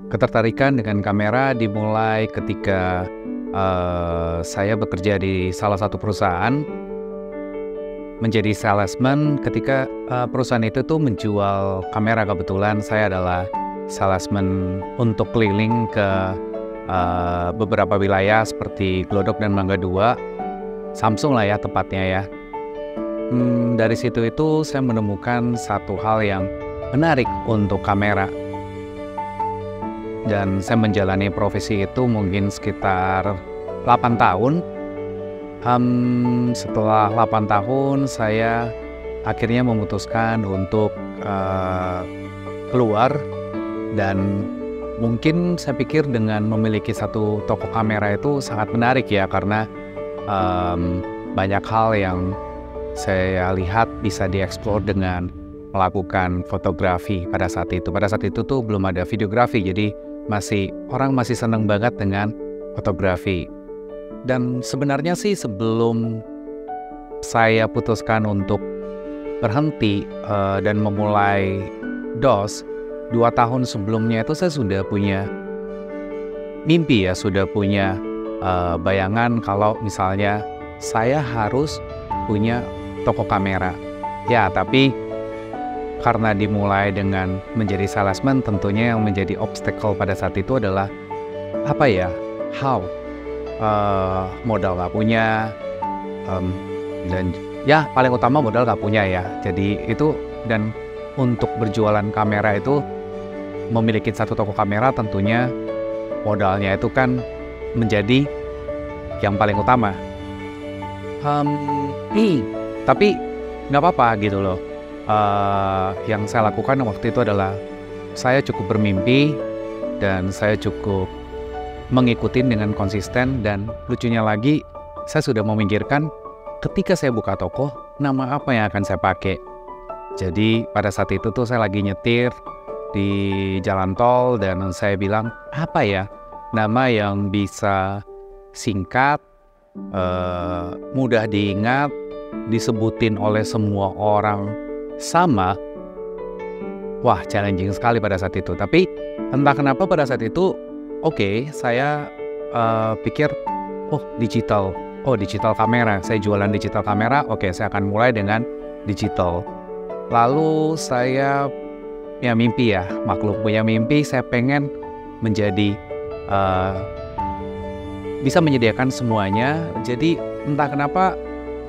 Ketertarikan dengan kamera dimulai ketika saya bekerja di salah satu perusahaan menjadi salesman ketika perusahaan itu tuh menjual kamera. Kebetulan saya adalah salesman untuk keliling ke beberapa wilayah seperti Glodok dan Mangga 2, Samsung lah ya tepatnya ya. Dari situ itu saya menemukan satu hal yang menarik untuk kamera. Dan saya menjalani profesi itu mungkin sekitar 8 tahun. Setelah 8 tahun saya akhirnya memutuskan untuk keluar. Dan mungkin saya pikir dengan memiliki satu toko kamera itu sangat menarik ya, karena banyak hal yang saya lihat bisa dieksplor dengan melakukan fotografi pada saat itu. Pada saat itu tuh belum ada videografi, jadi orang masih senang banget dengan fotografi. Dan sebenarnya sih sebelum saya putuskan untuk berhenti dan memulai DOS, 2 tahun sebelumnya itu saya sudah punya mimpi ya, sudah punya bayangan kalau misalnya saya harus punya toko kamera. Ya, tapi karena dimulai dengan menjadi salesman, tentunya yang menjadi obstacle pada saat itu adalah modal gak punya, dan ya paling utama modal gak punya ya. Jadi itu, dan untuk berjualan kamera itu memiliki satu toko kamera tentunya modalnya itu kan menjadi yang paling utama. Tapi gak apa-apa gitu loh. Yang saya lakukan waktu itu adalah saya cukup bermimpi dan saya cukup mengikuti dengan konsisten. Dan lucunya lagi, saya sudah memikirkan ketika saya buka toko, nama apa yang akan saya pakai. Jadi pada saat itu tuh saya lagi nyetir di jalan tol dan saya bilang, apa ya nama yang bisa singkat, mudah diingat, disebutin oleh semua orang sama. Wah, challenging sekali pada saat itu. Tapi entah kenapa pada saat itu saya pikir digital kamera, saya jualan digital kamera. Saya akan mulai dengan digital. Lalu saya mimpi ya, maklum punya mimpi, saya pengen menjadi bisa menyediakan semuanya. Jadi entah kenapa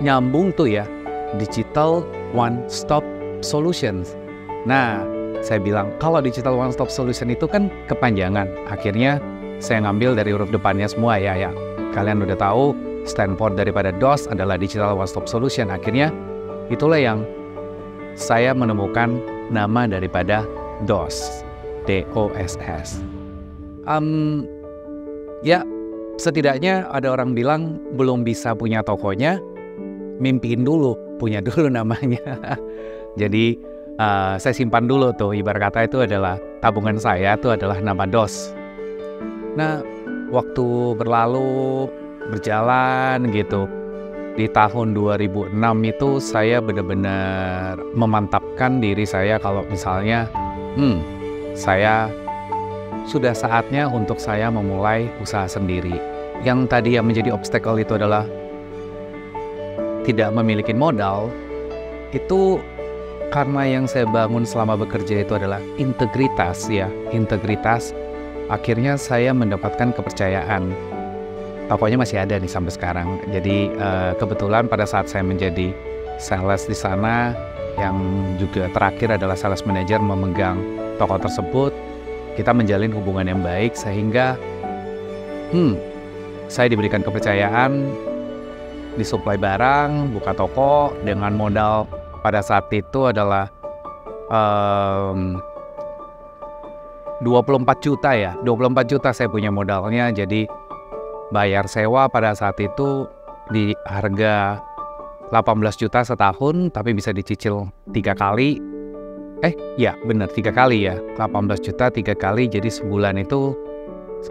nyambung tuh ya, digital one stop solutions. Nah, saya bilang kalau digital one stop solution itu kan kepanjangan. Akhirnya saya ngambil dari huruf depannya semua ya. Kalian udah tahu Stanford daripada DOS adalah digital one stop solution. Akhirnya itulah yang saya menemukan nama daripada DOS, DOSS. Ya, setidaknya ada orang bilang belum bisa punya tokonya, mimpiin dulu, punya dulu namanya. Jadi saya simpan dulu tuh, ibarat kata itu adalah tabungan saya, itu adalah nama DOS. Nah, waktu berjalan gitu, di tahun 2006 itu saya benar-benar memantapkan diri saya kalau misalnya saya sudah saatnya untuk saya memulai usaha sendiri. Yang tadi yang menjadi obstacle itu adalah tidak memiliki modal. Itu karena yang saya bangun selama bekerja itu adalah integritas. Akhirnya saya mendapatkan kepercayaan. Tokonya masih ada nih sampai sekarang. Jadi kebetulan pada saat saya menjadi sales di sana, yang juga terakhir adalah sales manager memegang toko tersebut, kita menjalin hubungan yang baik sehingga saya diberikan kepercayaan, disuplai barang, buka toko dengan modal pada saat itu adalah 24 juta ya. 24 juta saya punya modalnya. Jadi bayar sewa pada saat itu di harga 18 juta setahun, tapi bisa dicicil 3 kali. 3 kali ya. 18 juta 3 kali, jadi sebulan itu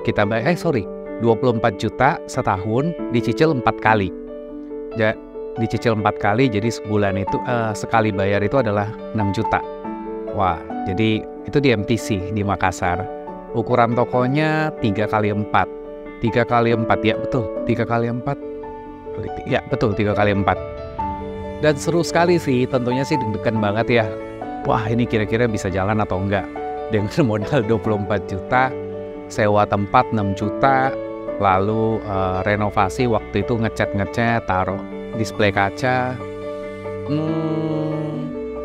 kita 24 juta setahun dicicil 4 kali. Dicicil 4 kali, jadi sebulan itu sekali bayar itu adalah 6 juta. Wah, jadi itu di MTC di Makassar. Ukuran tokonya 3x4. 3x4, ya betul, 3x4. Ya betul, 3x4. Dan seru sekali sih, tentunya sih deg-degan banget ya. Wah, ini kira-kira bisa jalan atau enggak. Dengan modal 24 juta, sewa tempat 6 juta, lalu renovasi waktu itu ngecat, taruh display kaca.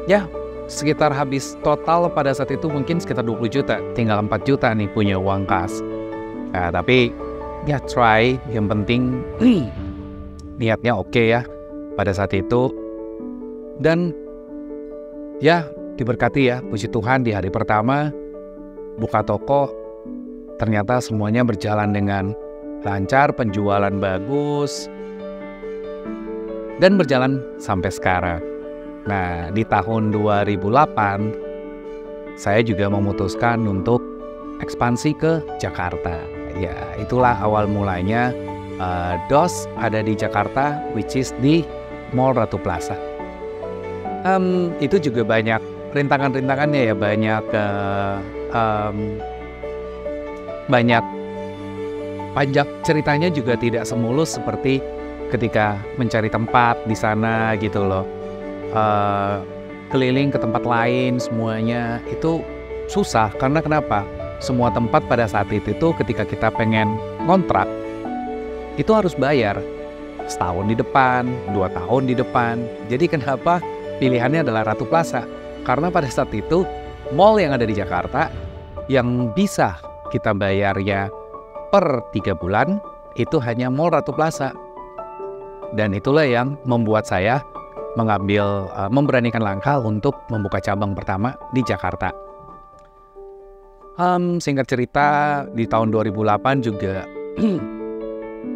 Ya, sekitar habis total pada saat itu mungkin sekitar 20 juta. Tinggal 4 juta nih punya uang kas. Nah, tapi ya try, yang penting niatnya oke ya pada saat itu. Dan ya diberkati ya, puji Tuhan di hari pertama buka toko ternyata semuanya berjalan dengan lancar, penjualan bagus, dan berjalan sampai sekarang. Nah, di tahun 2008 saya juga memutuskan untuk ekspansi ke Jakarta. Ya, itulah awal mulanya DOS ada di Jakarta, which is di Mall Ratu Plaza. Itu juga banyak rintangan-rintangannya ya, banyak panjang ceritanya, juga tidak semulus seperti ketika mencari tempat di sana gitu loh. Keliling ke tempat lain semuanya itu susah, karena kenapa? Semua tempat pada saat itu ketika kita pengen ngontrak itu harus bayar setahun di depan, 2 tahun di depan. Jadi kenapa pilihannya adalah Ratu Plaza? Karena pada saat itu mall yang ada di Jakarta yang bisa kita bayarnya per 3 bulan itu hanya Mall Ratu Plaza. Dan itulah yang membuat saya memberanikan langkah untuk membuka cabang pertama di Jakarta. Singkat cerita, di tahun 2008 juga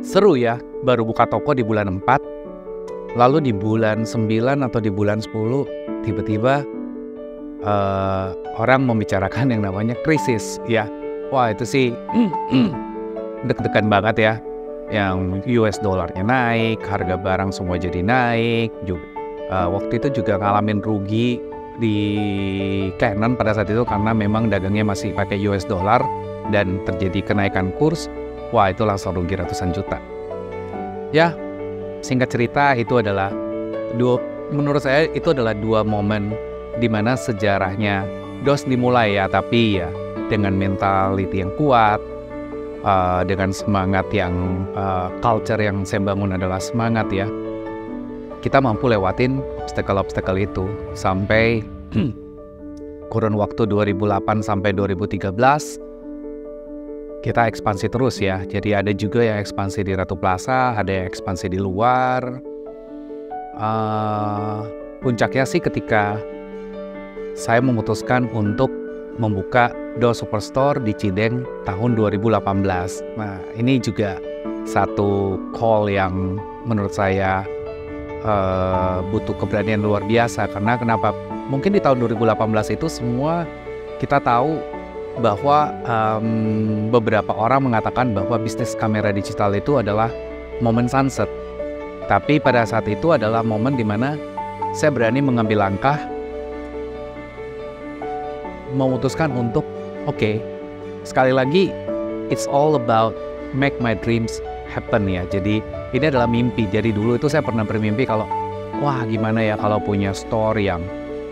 seru ya, baru buka toko di bulan 4, lalu di bulan 9 atau di bulan 10 tiba-tiba orang membicarakan yang namanya krisis ya. Wah, itu sih deg-degan banget ya. Yang US dollarnya naik, harga barang semua jadi naik juga. Waktu itu juga ngalamin rugi di Canon pada saat itu karena memang dagangnya masih pakai US dollar dan terjadi kenaikan kurs. Wah, itu langsung rugi ratusan juta. Ya, singkat cerita itu adalah menurut saya itu adalah 2 momen di mana sejarahnya DOS dimulai ya, tapi ya dengan mentality yang kuat, dengan semangat yang culture yang saya bangun adalah semangat ya. Kita mampu lewatin obstacle-obstacle itu sampai kurun waktu 2008 sampai 2013 kita ekspansi terus ya. Jadi ada juga yang ekspansi di Ratu Plaza, ada yang ekspansi di luar. Puncaknya sih ketika saya memutuskan untuk membuka DOS Superstore di Cideng tahun 2018. Nah, ini juga satu call yang menurut saya butuh keberanian luar biasa. Karena kenapa? Mungkin di tahun 2018 itu semua kita tahu bahwa beberapa orang mengatakan bahwa bisnis kamera digital itu adalah momen sunset. Tapi pada saat itu adalah momen di mana saya berani mengambil langkah, memutuskan untuk oke, sekali lagi it's all about make my dreams happen ya. Jadi ini adalah mimpi. Jadi dulu itu saya pernah bermimpi kalau wah, gimana ya kalau punya store yang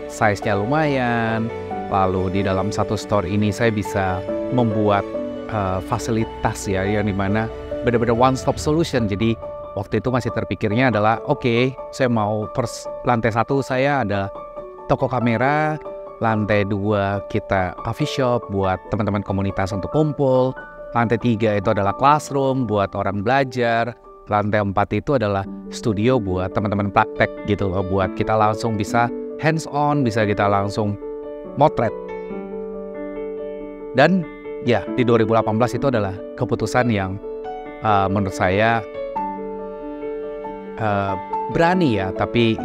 size-nya lumayan, lalu di dalam satu store ini saya bisa membuat fasilitas ya, yang dimana benar-benar one stop solution. Jadi waktu itu masih terpikirnya adalah oke, saya mau lantai 1 saya ada toko kamera, lantai 2 kita coffee shop buat teman-teman komunitas untuk kumpul, lantai 3 itu adalah classroom buat orang belajar, lantai 4 itu adalah studio buat teman-teman praktek gitu loh, buat kita langsung bisa hands on, bisa kita langsung motret. Dan ya di 2018 itu adalah keputusan yang menurut saya berani ya, tapi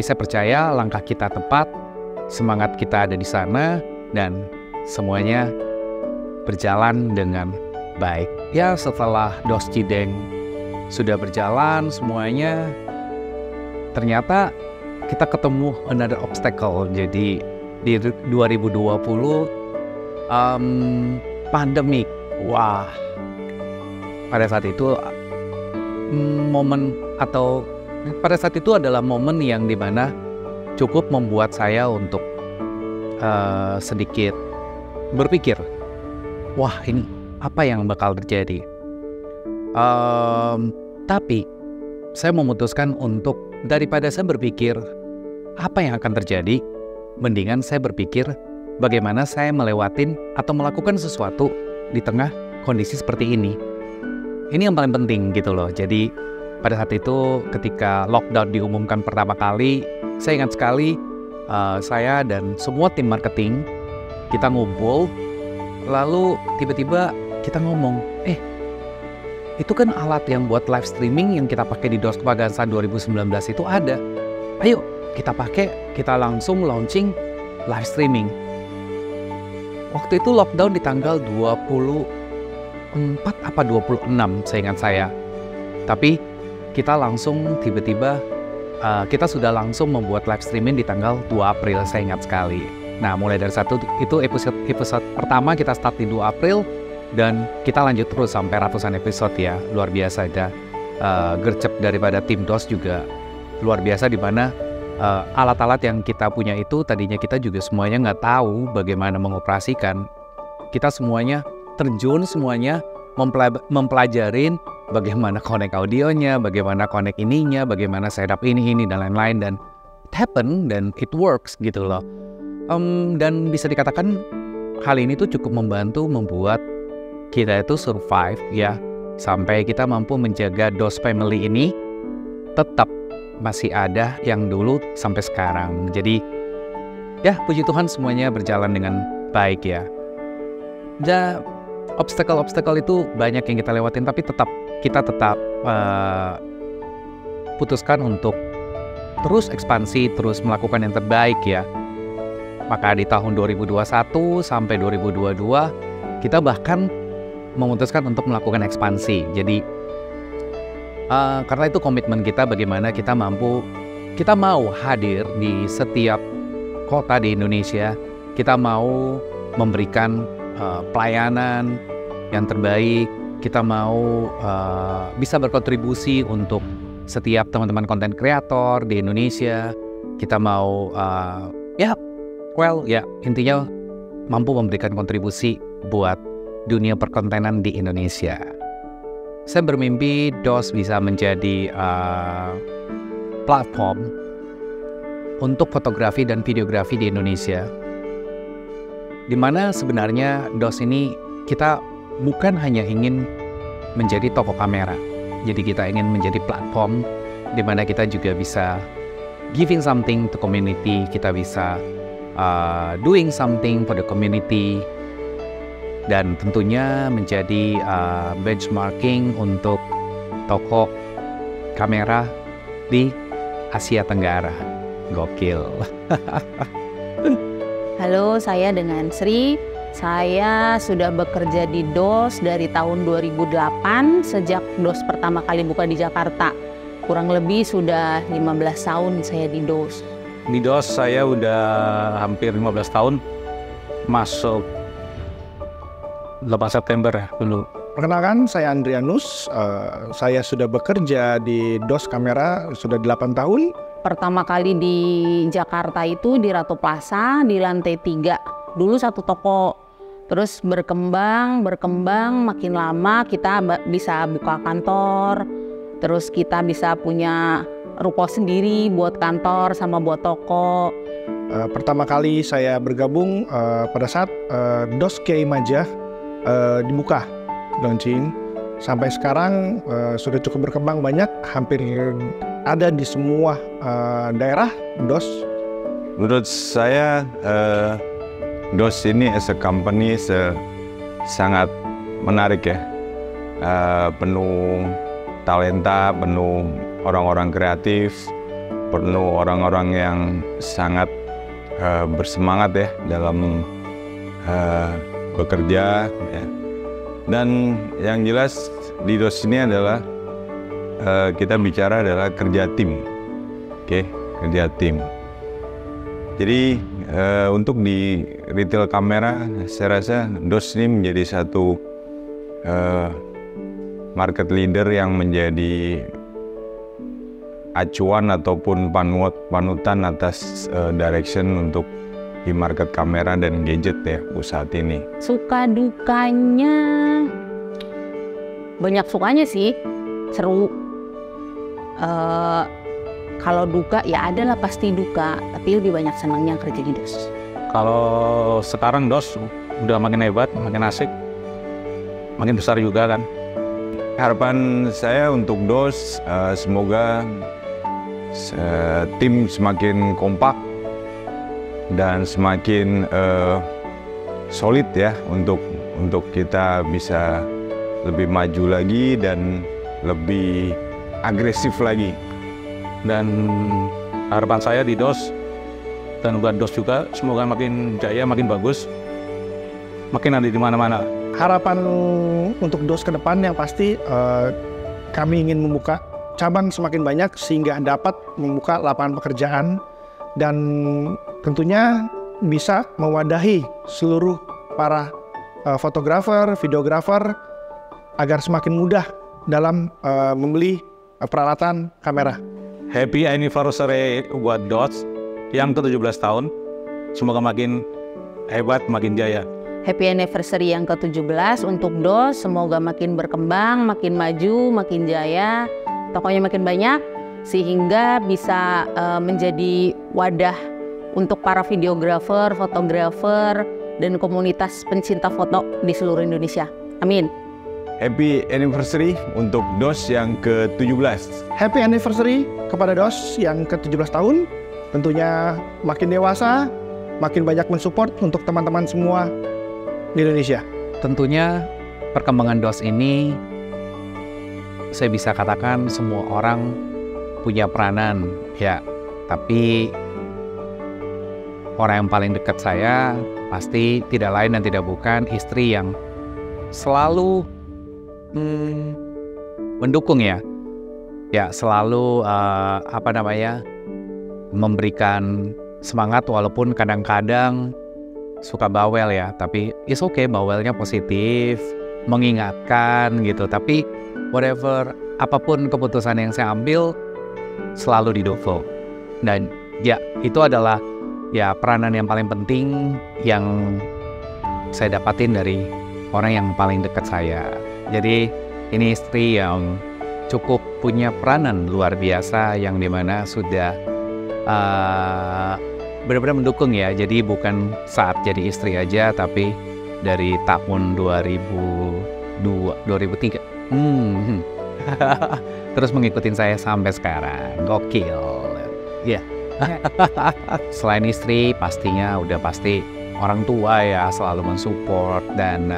saya percaya langkah kita tepat, semangat kita ada di sana, dan semuanya berjalan dengan baik. Ya, setelah DOS Cideng sudah berjalan semuanya, ternyata kita ketemu another obstacle. Jadi di 2020 pandemik. Wah, pada saat itu pada saat itu adalah momen yang dimana cukup membuat saya untuk sedikit berpikir, wah ini apa yang bakal terjadi. Tapi saya memutuskan untuk daripada saya berpikir apa yang akan terjadi, mendingan saya berpikir bagaimana saya melewatin atau melakukan sesuatu di tengah kondisi seperti ini. Ini yang paling penting gitu loh. Jadi pada saat itu ketika lockdown diumumkan pertama kali, saya ingat sekali saya dan semua tim marketing kita ngumpul, lalu tiba-tiba kita ngomong, itu kan alat yang buat live streaming yang kita pakai di DOS Kebagansa 2019 itu ada. Ayo kita pakai, kita langsung launching live streaming. Waktu itu lockdown di tanggal 24 apa 26 seingat saya. Tapi kita langsung tiba-tiba kita sudah langsung membuat live streaming di tanggal 2 April, saya ingat sekali. Nah, mulai dari itu episode pertama kita start di 2 April dan kita lanjut terus sampai ratusan episode ya. Luar biasa ada gercep daripada tim DOS juga luar biasa, di mana alat-alat yang kita punya itu tadinya kita juga semuanya nggak tahu bagaimana mengoperasikan. Kita semuanya terjun, semuanya mempelajarin bagaimana connect audionya, bagaimana connect ininya, bagaimana setup ini dan lain-lain, dan it happen dan it works gitu loh. Dan bisa dikatakan hal ini tuh cukup membantu membuat kita itu survive ya, sampai kita mampu menjaga DOS Family ini tetap masih ada yang dulu sampai sekarang. Jadi ya puji Tuhan semuanya berjalan dengan baik ya. Obstacle itu banyak yang kita lewatin, tapi kita tetap putuskan untuk terus ekspansi, terus melakukan yang terbaik ya. Maka di tahun 2021 sampai 2022 kita bahkan memutuskan untuk melakukan ekspansi. Jadi karena itu komitmen kita, bagaimana kita mau hadir di setiap kota di Indonesia. Kita mau memberikan pelayanan yang terbaik. Kita mau bisa berkontribusi untuk setiap teman-teman konten kreator di Indonesia. Kita mau intinya mampu memberikan kontribusi buat dunia perkontenan di Indonesia. Saya bermimpi DOS bisa menjadi platform untuk fotografi dan videografi di Indonesia, di mana sebenarnya DOS ini kita bukan hanya ingin menjadi toko kamera. Jadi kita ingin menjadi platform di mana kita juga bisa giving something to community, kita bisa doing something for the community, dan tentunya menjadi benchmarking untuk toko kamera di Asia Tenggara. Gokil. Halo, saya dengan Sri. Saya sudah bekerja di DOS dari tahun 2008, sejak DOS pertama kali buka di Jakarta. Kurang lebih sudah 15 tahun saya di DOS. Di DOS saya udah hampir 15 tahun, masuk 8 September ya dulu. Perkenalkan, saya Andrianus. Saya sudah bekerja di DOS Kamera sudah 8 tahun. Pertama kali di Jakarta itu di Ratu Plaza di lantai 3. Dulu satu toko, terus berkembang, makin lama kita bisa buka kantor. Terus kita bisa punya ruko sendiri buat kantor sama buat toko. Pertama kali saya bergabung pada saat DOS Kiai Majah dibuka, launching. Sampai sekarang sudah cukup berkembang banyak, hampir ada di semua daerah DOS. Menurut saya DOS ini as a company sangat menarik ya, penuh talenta, penuh orang-orang kreatif, penuh orang-orang yang sangat bersemangat ya dalam bekerja ya. Dan yang jelas di DOS ini adalah kita bicara adalah kerja tim, kerja tim. Jadi untuk di retail kamera, saya rasa DOS ini menjadi satu market leader yang menjadi acuan ataupun panutan atas direction untuk di market kamera dan gadget ya saat ini. Suka dukanya, banyak sukanya sih, seru. Kalau duka ya adalah pasti duka, tapi lebih banyak senangnya kerja di DOS. Kalau sekarang DOS udah makin hebat, makin asik, makin besar juga kan. Harapan saya untuk DOS semoga tim semakin kompak dan semakin solid ya untuk kita bisa lebih maju lagi dan lebih agresif lagi. Dan harapan saya di DOS dan buat DOS juga semoga makin jaya, makin bagus, makin ada di mana-mana. Harapan untuk DOS ke depan yang pasti kami ingin membuka cabang semakin banyak sehingga dapat membuka lapangan pekerjaan dan tentunya bisa mewadahi seluruh para fotografer, videografer agar semakin mudah dalam membeli peralatan kamera. Happy anniversary buat DOS yang ke-17 tahun. Semoga makin hebat, makin jaya. Happy anniversary yang ke-17 untuk DOS, semoga makin berkembang, makin maju, makin jaya, tokonya makin banyak, sehingga bisa menjadi wadah untuk para videografer, fotografer, dan komunitas pencinta foto di seluruh Indonesia. Amin. Happy anniversary untuk DOS yang ke-17. Happy anniversary kepada DOS yang ke-17 tahun. Tentunya makin dewasa, makin banyak mensupport untuk teman-teman semua di Indonesia. Tentunya perkembangan DOS ini saya bisa katakan semua orang punya peranan ya, tapi orang yang paling dekat saya pasti tidak lain dan tidak bukan istri yang selalu mendukung ya, selalu memberikan semangat walaupun kadang-kadang suka bawel ya, tapi it's okay, bawelnya positif, mengingatkan gitu, tapi whatever, apapun keputusan yang saya ambil selalu didukung. Dan ya itu adalah ya peranan yang paling penting yang saya dapatin dari orang yang paling dekat saya. Jadi ini istri yang cukup punya peranan luar biasa yang dimana sudah benar-benar mendukung ya. Jadi bukan saat jadi istri aja, tapi dari tahun 2003 terus mengikutin saya sampai sekarang. Gokil ya. Selain istri pastinya udah pasti orang tua ya, selalu mensupport, dan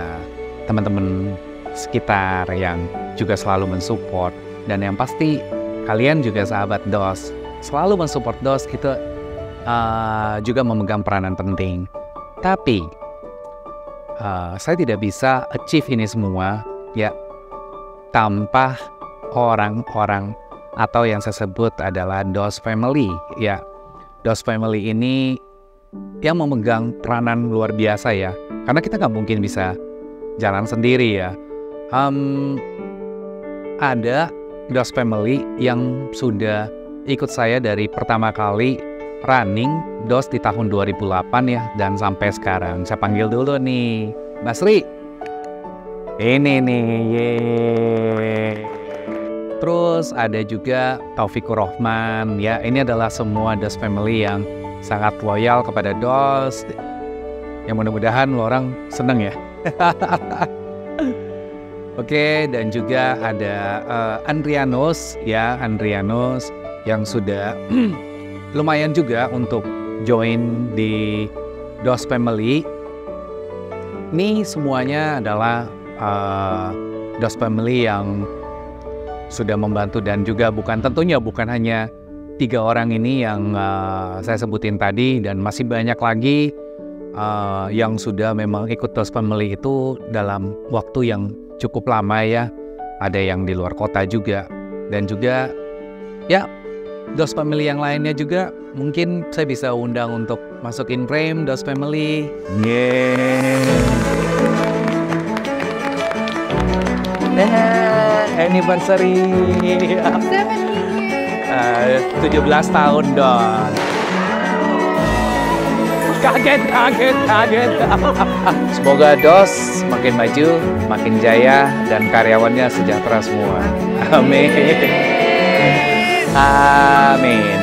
teman-teman sekitar yang juga selalu mensupport, dan yang pasti kalian juga sahabat DOS selalu mensupport DOS, itu juga memegang peranan penting. Tapi saya tidak bisa achieve ini semua ya tanpa orang-orang atau yang saya sebut adalah DOS Family ya. DOS Family ini yang memegang peranan luar biasa ya, karena kita nggak mungkin bisa jalan sendiri ya. Ada DOS Family yang sudah ikut saya dari pertama kali running DOS di tahun 2008 ya, dan sampai sekarang. Saya panggil dulu nih Mas Ri. Ini nih, yeay. Terus ada juga Taufikur Rahman ya. Ini adalah semua DOS Family yang sangat loyal kepada DOS. Yang mudah-mudahan lo orang seneng ya. Oke, dan juga ada Andrianus ya, Andrianus yang sudah lumayan juga untuk join di DOS Family. Ini semuanya adalah DOS Family yang sudah membantu, dan juga tentunya bukan hanya 3 orang ini yang saya sebutin tadi, dan masih banyak lagi yang sudah memang ikut DOS Family itu dalam waktu yang cukup lama ya. Ada yang di luar kota juga, dan juga ya DOS Family yang lainnya juga mungkin saya bisa undang untuk masukin frame DOS Family. Anniversary 17 tahun dong. Kaget. Semoga DOS makin maju, makin jaya, dan karyawannya sejahtera semua. Amin. Amin.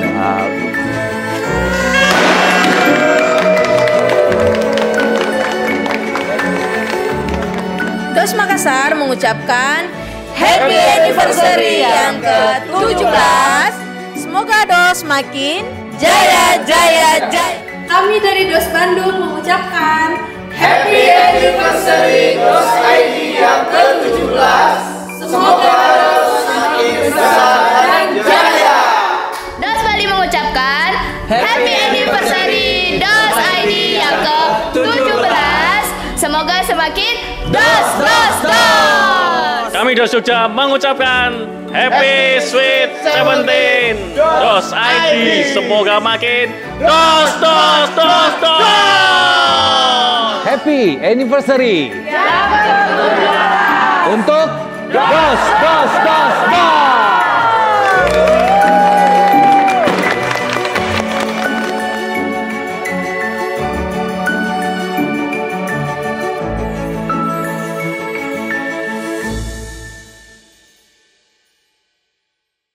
DOS Makassar mengucapkan Happy Anniversary yang ke-17. Semoga DOS makin jaya. Kami dari DOS Bandung mengucapkan Happy Anniversary DOS ID yang ke-17. Semoga DOS semakin besar dan jaya. DOS Bali mengucapkan Happy Anniversary DOS ID yang ke-17. Semoga semakin DOS. Kami DOS Jogja mengucapkan Happy Sweet 17 DOS ID. Semoga makin DOS. Happy Anniversary untuk